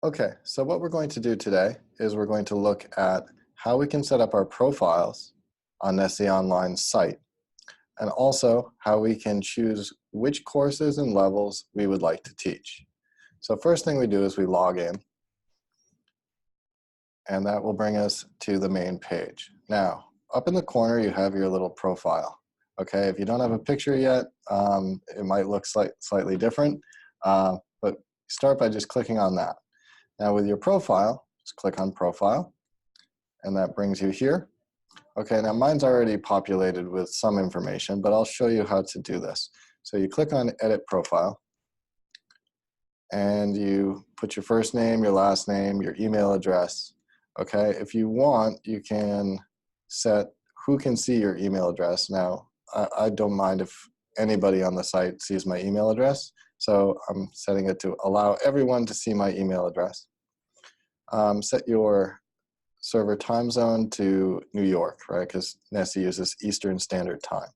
Okay, so what we're going to do today is we're going to look at how we can set up our profiles on NESE Online's site, and also how we can choose which courses and levels we would like to teach. So first thing we do is we log in, and that will bring us to the main page. Now, up in the corner, you have your little profile. Okay, if you don't have a picture yet, it might look slightly different, but start by just clicking on that. Now with your profile, just click on Profile, and that brings you here. Okay, now mine's already populated with some information, but I'll show you how to do this. So you click on Edit Profile, and you put your first name, your last name, your email address. Okay, if you want, you can set who can see your email address. Now, I don't mind if anybody on the site sees my email address, so I'm setting it to allow everyone to see my email address. Set your server time zone to New York, right? Because NESE uses Eastern Standard Time.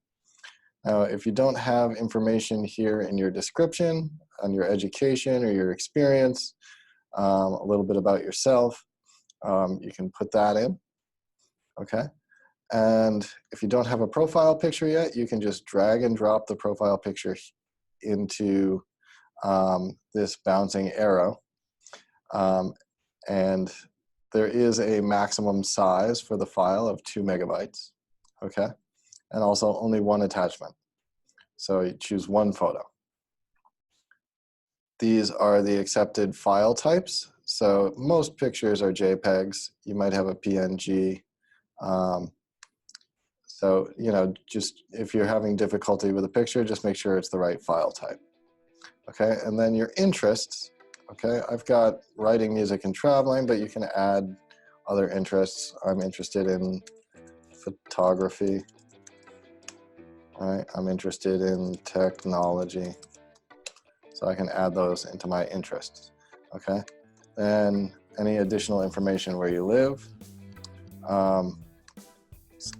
Now, if you don't have information here in your description on your education or your experience, a little bit about yourself, you can put that in, okay? And if you don't have a profile picture yet, you can just drag and drop the profile picture into this bouncing arrow. And there is a maximum size for the file of 2 megabytes, okay? And also only one attachment. So you choose one photo. These are the accepted file types. So most pictures are JPEGs. You might have a PNG. So, you know, just if you're having difficulty with a picture, just make sure it's the right file type. Okay, and then your interests. Okay, I've got writing, music, and traveling, but you can add other interests. I'm interested in photography. All right, I'm interested in technology. So I can add those into my interests. Okay, then any additional information where you live.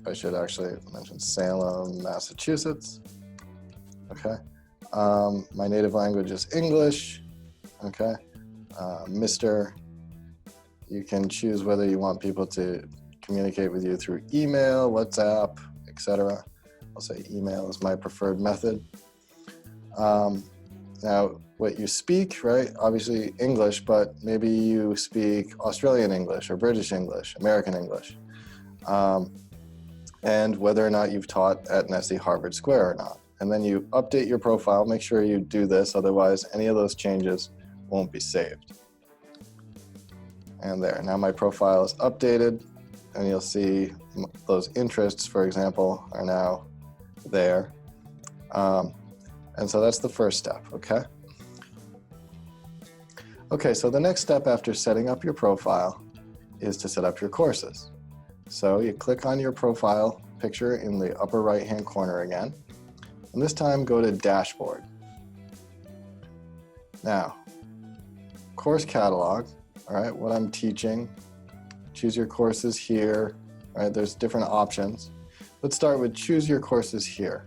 I should actually mention Salem, Massachusetts. Okay, my native language is English. Okay, Mr. You can choose whether you want people to communicate with you through email, WhatsApp, etc. I'll say email is my preferred method. Now, what you speak, right? Obviously English, but maybe you speak Australian English or British English, American English. And whether or not you've taught at NESE Harvard Square or not. And then you update your profile, make sure you do this, otherwise any of those changes won't be saved. And there, now my profile is updated, and you'll see those interests, for example, are now there. And so that's the first step, okay? Okay, so the next step after setting up your profile is to set up your courses. So you click on your profile picture in the upper right-hand corner again, and this time go to Dashboard. Now, course catalog, all right, what I'm teaching, choose your courses here, all right, there's different options. Let's start with choose your courses here.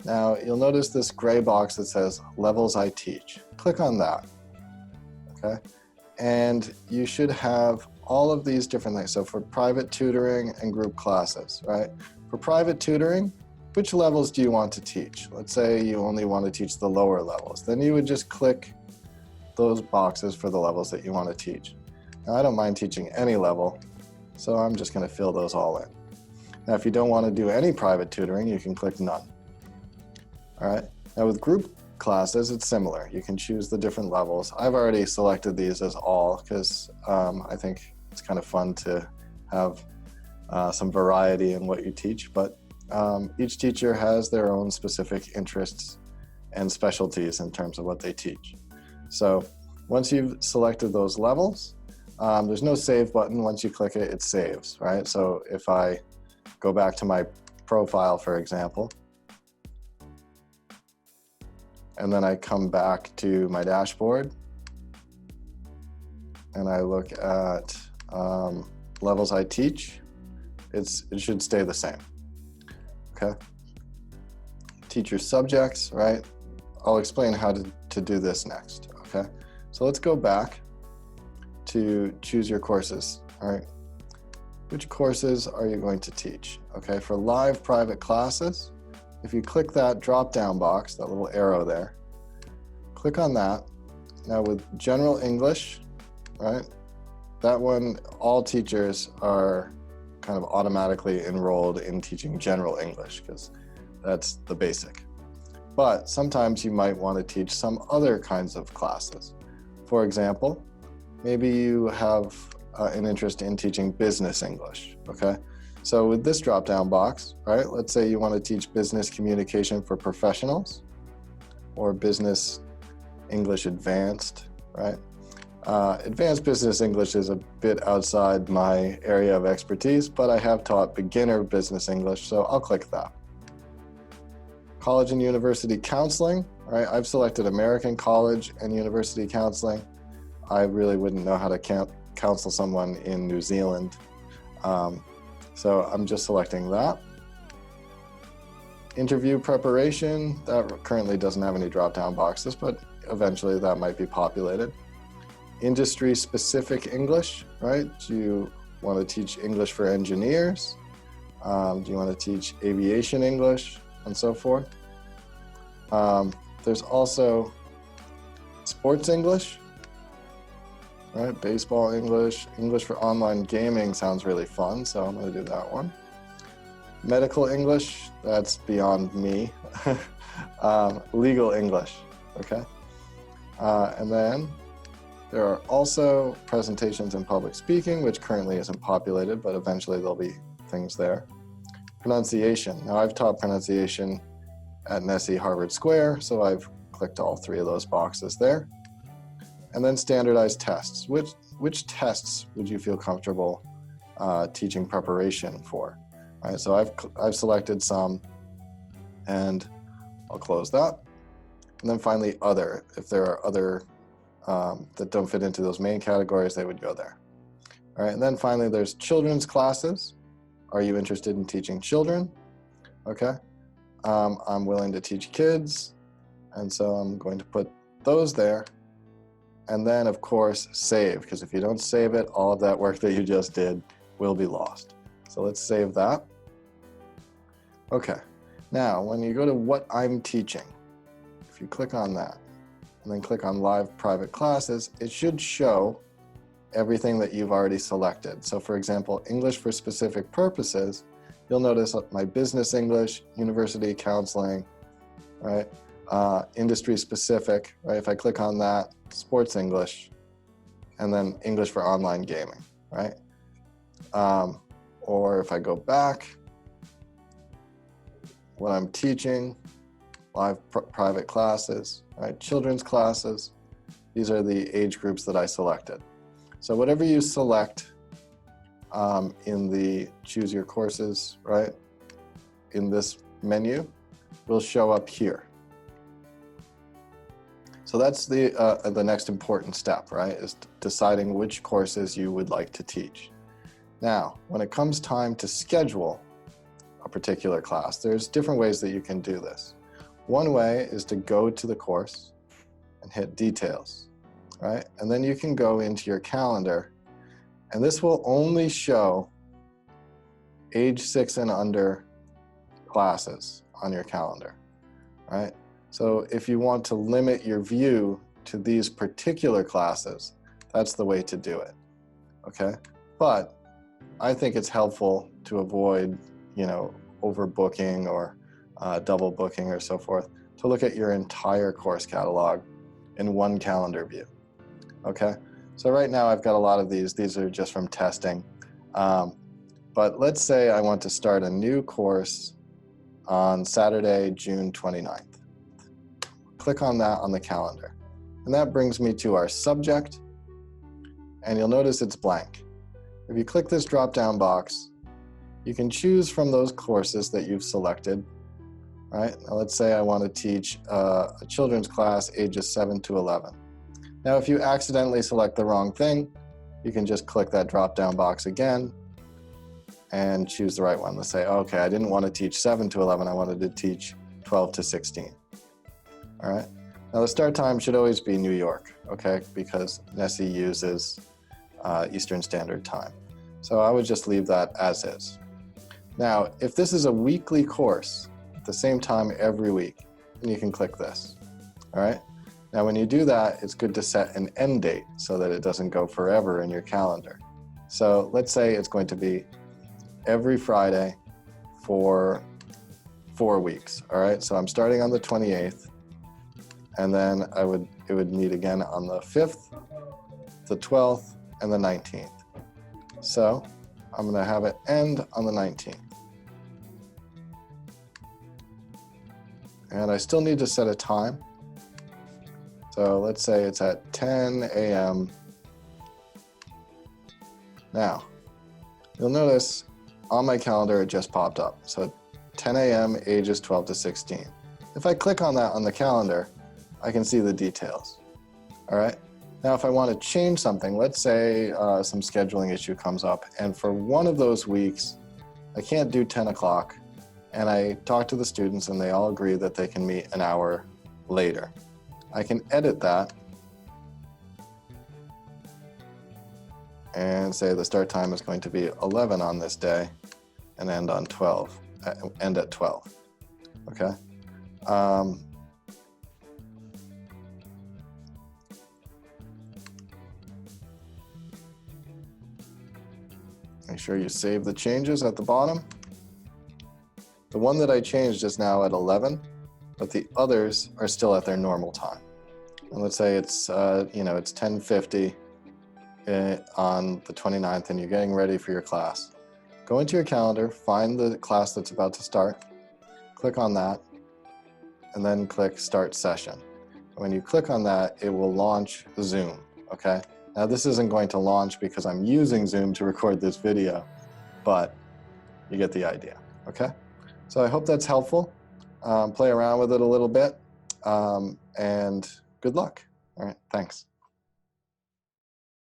Now, you'll notice this gray box that says Levels I Teach. Click on that, okay? And you should have all of these different things. So for private tutoring and group classes, right? For private tutoring, which levels do you want to teach? Let's say you only want to teach the lower levels. Then you would just click those boxes for the levels that you want to teach. Now, I don't mind teaching any level, so I'm just going to fill those all in. Now, if you don't want to do any private tutoring, you can click None. All right. Now, with group classes, it's similar. You can choose the different levels. I've already selected these as all because I think it's kind of fun to have some variety in what you teach, but each teacher has their own specific interests and specialties in terms of what they teach. So once you've selected those levels, there's no save button. Once you click it, it saves, right? So if I go back to my profile, for example, and then I come back to my dashboard and I look at levels I teach, it should stay the same, okay? Teacher subjects, right? I'll explain how to do this next, okay? So let's go back to choose your courses, all right? Which courses are you going to teach? Okay, for live private classes, if you click that drop-down box, that little arrow there, click on that. Now with general English, right? That one, all teachers are kind of automatically enrolled in teaching general English because that's the basic. But sometimes you might want to teach some other kinds of classes. For example, maybe you have an interest in teaching business English, okay? So with this drop-down box, right, let's say you want to teach business communication for professionals or business English advanced, right? Advanced business English is a bit outside my area of expertise, but I have taught beginner business English, so I'll click that. College and university counseling, right? I've selected American college and university counseling. I really wouldn't know how to counsel someone in New Zealand. So I'm just selecting that. Interview preparation, that currently doesn't have any drop-down boxes, but eventually that might be populated. Industry-specific English, right? Do you want to teach English for engineers? Do you want to teach aviation English and so forth? There's also sports English, right? Baseball English, English for online gaming sounds really fun, so I'm going to do that one. Medical English, that's beyond me. Legal English, okay? And then there are also presentations in public speaking, which currently isn't populated, but eventually there'll be things there. Pronunciation. Now I've taught pronunciation at NESE Harvard Square, so I've clicked all three of those boxes there. And then standardized tests. Which tests would you feel comfortable teaching preparation for? All right, so I've selected some, and I'll close that. And then finally, other. If there are other that don't fit into those main categories, they would go there. All right, and then finally, there's children's classes. Are you interested in teaching children? Okay. I'm willing to teach kids, and so I'm going to put those there. And then, of course, save, because if you don't save it, all of that work that you just did will be lost. So let's save that. Okay, now when you go to what I'm teaching, if you click on that, and then click on live private classes, it should show everything that you've already selected. So for example, English for specific purposes, you'll notice my business English, university counseling, right? Industry specific, right? If I click on that, sports English, and then English for online gaming, right? Or if I go back, what I'm teaching, live private classes, right? Children's classes, these are the age groups that I selected. So whatever you select in the choose your courses, right? In this menu will show up here. So that's the next important step, right? Is deciding which courses you would like to teach. Now, when it comes time to schedule a particular class, there's different ways that you can do this. One way is to go to the course and hit details, right? And then you can go into your calendar, and this will only show age 6 and under classes on your calendar, right? So if you want to limit your view to these particular classes, that's the way to do it, okay? But I think it's helpful to avoid, overbooking or double booking or so forth, to look at your entire course catalog in one calendar view, okay? So right now I've got a lot of these are just from testing. But let's say I want to start a new course on Saturday, June 29th. Click on that on the calendar. And that brings me to our subject, and you'll notice it's blank. If you click this drop-down box, you can choose from those courses that you've selected, right? Now let's say I want to teach a children's class ages 7 to 11. Now if you accidentally select the wrong thing, you can just click that drop-down box again and choose the right one. Let's say, okay, I didn't want to teach 7 to 11, I wanted to teach 12 to 16. All right, now the start time should always be New York, okay? Because NESE uses Eastern Standard Time. So I would just leave that as is. Now, if this is a weekly course, at the same time every week, then you can click this, all right? Now, when you do that, it's good to set an end date so that it doesn't go forever in your calendar. So let's say it's going to be every Friday for 4 weeks, all right? So I'm starting on the 28th, and then it would meet again on the 5th, the 12th, and the 19th. So I'm gonna have it end on the 19th. And I still need to set a time. So let's say it's at 10 a.m. Now, you'll notice on my calendar it just popped up. So 10 a.m. ages 12 to 16. If I click on that on the calendar, I can see the details. All right. Now, if I want to change something, let's say some scheduling issue comes up, and for one of those weeks, I can't do 10 o'clock, and I talk to the students and they all agree that they can meet an hour later. I can edit that and say the start time is going to be 11 on this day and end on 12, end at 12, okay? Make sure you save the changes at the bottom. The one that I changed is now at 11, but the others are still at their normal time. And let's say it's, it's 10:50 on the 29th and you're getting ready for your class. Go into your calendar, find the class that's about to start, click on that, and then click Start Session. And when you click on that, it will launch Zoom, okay? Now this isn't going to launch because I'm using Zoom to record this video, but you get the idea, okay? So I hope that's helpful. Play around with it a little bit, and good luck. All right, thanks.